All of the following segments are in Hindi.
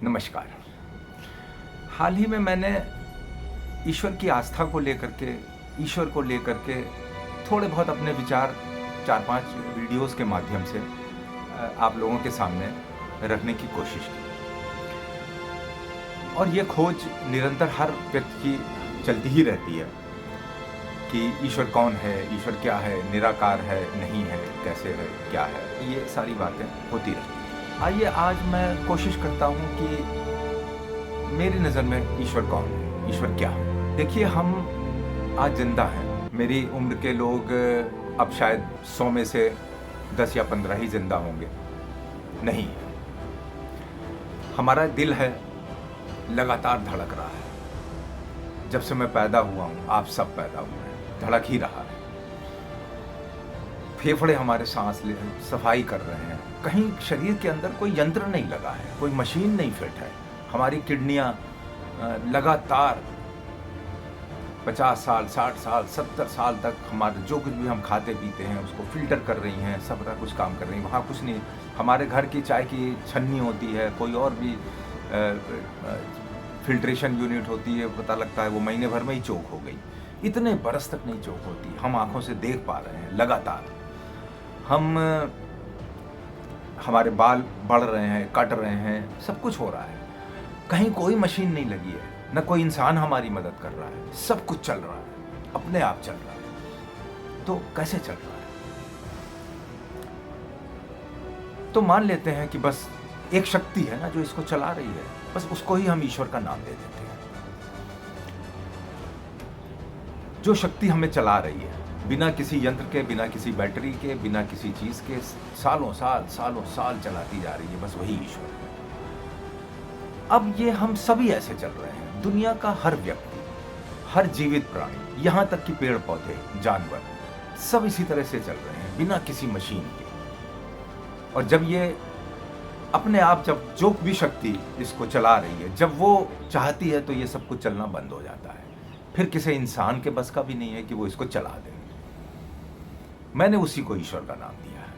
नमस्कार। हाल ही में मैंने ईश्वर की आस्था को लेकर के, ईश्वर को लेकर के थोड़े बहुत अपने विचार 4-5 वीडियोस के माध्यम से आप लोगों के सामने रखने की कोशिश की। और ये खोज निरंतर हर व्यक्ति की चलती ही रहती है कि ईश्वर कौन है, ईश्वर क्या है, निराकार है, नहीं है, कैसे है, क्या है, ये सारी बातें होती रहती हैं। आइए आज मैं कोशिश करता हूँ कि मेरी नज़र में ईश्वर कौन है, ईश्वर क्या है। देखिए, हम आज जिंदा हैं। मेरी उम्र के लोग अब शायद 100 में से 10 या 15 ही जिंदा होंगे। नहीं, हमारा दिल है, लगातार धड़क रहा है। जब से मैं पैदा हुआ हूँ, आप सब पैदा हुए हैं, धड़क ही रहा है। फेफड़े हमारे सांस ले सफाई कर रहे हैं। कहीं शरीर के अंदर कोई यंत्र नहीं लगा है, कोई मशीन नहीं फिट है। हमारी किडनियां लगातार 50 साल, 60 साल, 70 साल तक हमारे जो कुछ भी हम खाते पीते हैं उसको फिल्टर कर रही हैं, सब कुछ काम कर रही हैं। वहाँ कुछ नहीं। हमारे घर की चाय की छन्नी होती है, कोई और भी फिल्ट्रेशन यूनिट होती है, पता लगता है वो महीने भर में ही चोक हो गई। इतने बरस तक नहीं चोक होती। हम आंखों से देख पा रहे हैं लगातार। हमारे बाल बढ़ रहे हैं, कट रहे हैं, सब कुछ हो रहा है। कहीं कोई मशीन नहीं लगी है, न कोई इंसान हमारी मदद कर रहा है। सब कुछ चल रहा है, अपने आप चल रहा है। तो कैसे चल रहा है? तो मान लेते हैं कि बस एक शक्ति है ना जो इसको चला रही है, बस उसको ही हम ईश्वर का नाम दे देते हैं। जो शक्ति हमें चला रही है, बिना किसी यंत्र के, बिना किसी बैटरी के, बिना किसी चीज के, सालों साल चलाती जा रही है, बस वही ईश्वर है। अब ये हम सभी ऐसे चल रहे हैं। दुनिया का हर व्यक्ति, हर जीवित प्राणी, यहाँ तक कि पेड़ पौधे, जानवर, सब इसी तरह से चल रहे हैं, बिना किसी मशीन के। और जब ये अपने आप, जब जो भी शक्ति इसको चला रही है, जब वो चाहती है तो ये सब कुछ चलना बंद हो जाता है। फिर किसी इंसान के बस का भी नहीं है कि वो इसको चला दे। मैंने उसी को ईश्वर का नाम दिया है।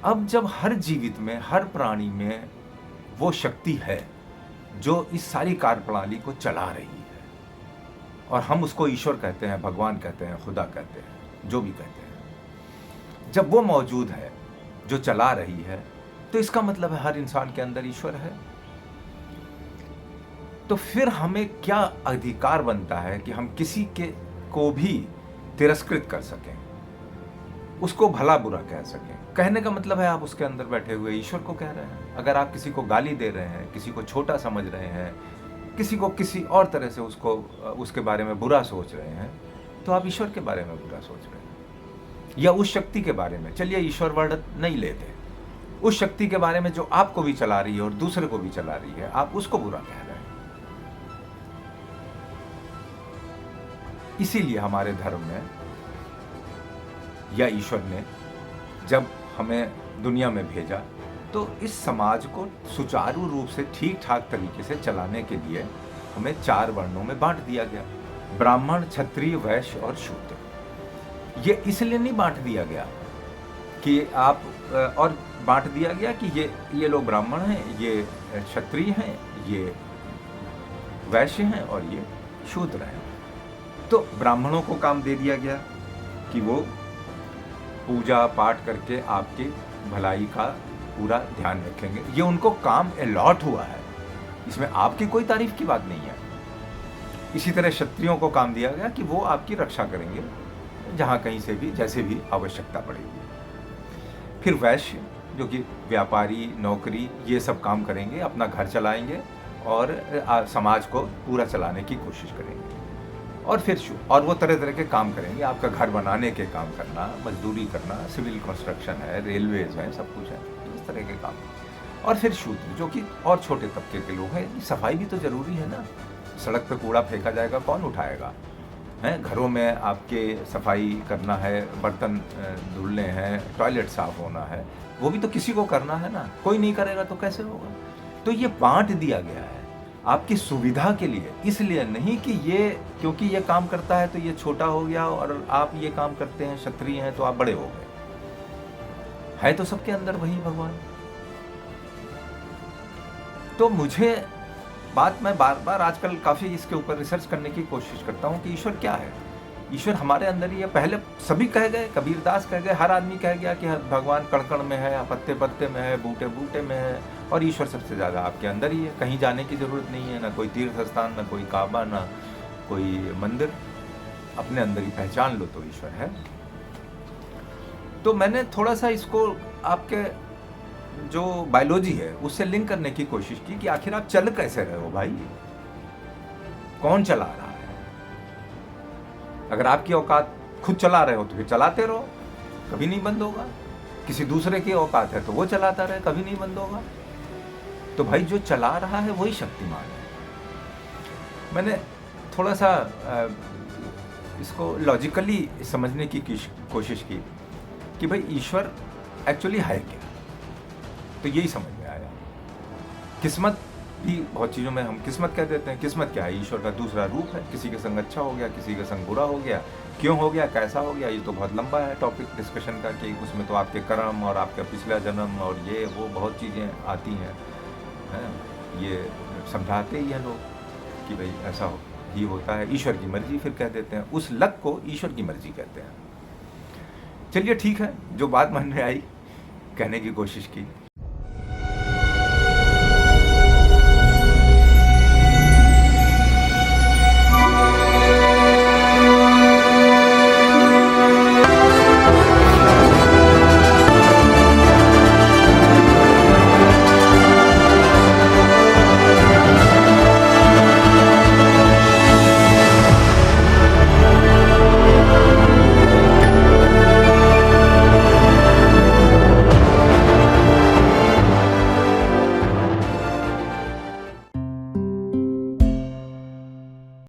अब जब हर जीवित में, हर प्राणी में वो शक्ति है जो इस सारी कार्यप्रणाली को चला रही है, और हम उसको ईश्वर कहते हैं, भगवान कहते हैं, खुदा कहते हैं, जो भी कहते हैं, जब वो मौजूद है जो चला रही है, तो इसका मतलब है हर इंसान के अंदर ईश्वर है। तो फिर हमें क्या अधिकार बनता है कि हम किसी के को भी तिरस्कृत कर सकें, उसको भला बुरा कह सकें? कहने का मतलब है आप उसके अंदर बैठे हुए ईश्वर को कह रहे हैं। अगर आप किसी को गाली दे रहे हैं, किसी को छोटा समझ रहे हैं, किसी को किसी और तरह से उसके बारे में बुरा सोच रहे हैं, तो आप ईश्वर के बारे में बुरा सोच रहे हैं। या उस शक्ति के बारे में, चलिए ईश्वर वर्ड नहीं लेते, उस शक्ति के बारे में जो आपको भी चला रही है और दूसरे को भी चला रही है, आप उसको बुरा कह रहे हैं। इसीलिए हमारे धर्म में या ईश्वर ने जब हमें दुनिया में भेजा, तो इस समाज को सुचारू रूप से ठीक ठाक तरीके से चलाने के लिए हमें 4 वर्णों में बांट दिया गया: ब्राह्मण, क्षत्रिय, वैश्य और शूद्र। ये इसलिए नहीं बांट दिया गया कि आप, और बांट दिया गया कि ये लोग ब्राह्मण हैं, ये क्षत्रिय हैं, ये वैश्य हैं और ये शूद्र हैं। तो ब्राह्मणों को काम दे दिया गया कि वो पूजा पाठ करके आपकी भलाई का पूरा ध्यान रखेंगे। ये उनको काम अलॉट हुआ है, इसमें आपकी कोई तारीफ की बात नहीं है। इसी तरह क्षत्रियों को काम दिया गया कि वो आपकी रक्षा करेंगे, जहाँ कहीं से भी, जैसे भी आवश्यकता पड़ेगी। फिर वैश्य, जो कि व्यापारी, नौकरी, ये सब काम करेंगे, अपना घर चलाएंगे और समाज को पूरा चलाने की कोशिश करेंगे। और फिर और वो तरह तरह के काम करेंगे, आपका घर बनाने के काम करना, मजदूरी करना, सिविल कंस्ट्रक्शन है, रेलवेज है, सब कुछ है, इस तरह के काम। और फिर शूद्र, जो कि और छोटे तबके के लोग हैं। सफाई भी तो जरूरी है ना, सड़क पे कूड़ा फेंका जाएगा, कौन उठाएगा? हैं, घरों में आपके सफाई करना है, बर्तन धुलने हैं, टॉयलेट साफ होना है, वो भी तो किसी को करना है ना। कोई नहीं करेगा तो कैसे होगा? तो ये बांट दिया गया है आपकी सुविधा के लिए, इसलिए नहीं कि ये क्योंकि ये काम करता है तो ये छोटा हो गया और आप ये काम करते हैं, क्षत्रिय हैं, तो आप बड़े हो गए। है तो सबके अंदर वही भगवान। तो मुझे मैं बार बार आजकल काफ़ी इसके ऊपर रिसर्च करने की कोशिश करता हूँ कि ईश्वर क्या है। ईश्वर हमारे अंदर ही है। पहले सभी कह गए, कबीरदास कह गए, हर आदमी कह गया कि भगवान कण कण में है, पत्ते पत्ते में है, बूटे बूटे में है, और ईश्वर सबसे ज़्यादा आपके अंदर ही है। कहीं जाने की ज़रूरत नहीं है, ना कोई तीर्थ स्थान, ना कोई काबा, ना कोई मंदिर, अपने अंदर ही पहचान लो तो ईश्वर है। तो मैंने थोड़ा सा इसको आपके जो बायोलॉजी है उससे लिंक करने की कोशिश की कि आखिर आप चल कैसे रहे हो भाई, कौन चला रहा है? अगर आपकी औकात खुद चला रहे हो तो फिर चलाते रहो, कभी नहीं बंद होगा। किसी दूसरे की औकात है तो वो चलाता रहे, कभी नहीं बंद होगा। तो भाई जो चला रहा है वही शक्तिमान है। मैंने थोड़ा सा इसको लॉजिकली समझने की कोशिश की कि भाई ईश्वर एक्चुअली है क्या। तो यही समझ में आया। किस्मत भी बहुत चीज़ों में हम किस्मत कह देते हैं। किस्मत क्या है? ईश्वर का दूसरा रूप है। किसी के संग अच्छा हो गया, किसी के संग बुरा हो गया, क्यों हो गया, कैसा हो गया, ये तो बहुत लंबा है टॉपिक डिस्कशन का, कि उसमें तो आपके कर्म और आपका पिछला जन्म और ये वो बहुत चीज़ें आती हैं। ये समझाते ही हैं लोग कि भाई ऐसा ही होता है, ईश्वर की मर्जी फिर कह देते हैं। उस लक को ईश्वर की मर्जी कहते हैं। चलिए ठीक है, जो बात मन में आई कहने की कोशिश की।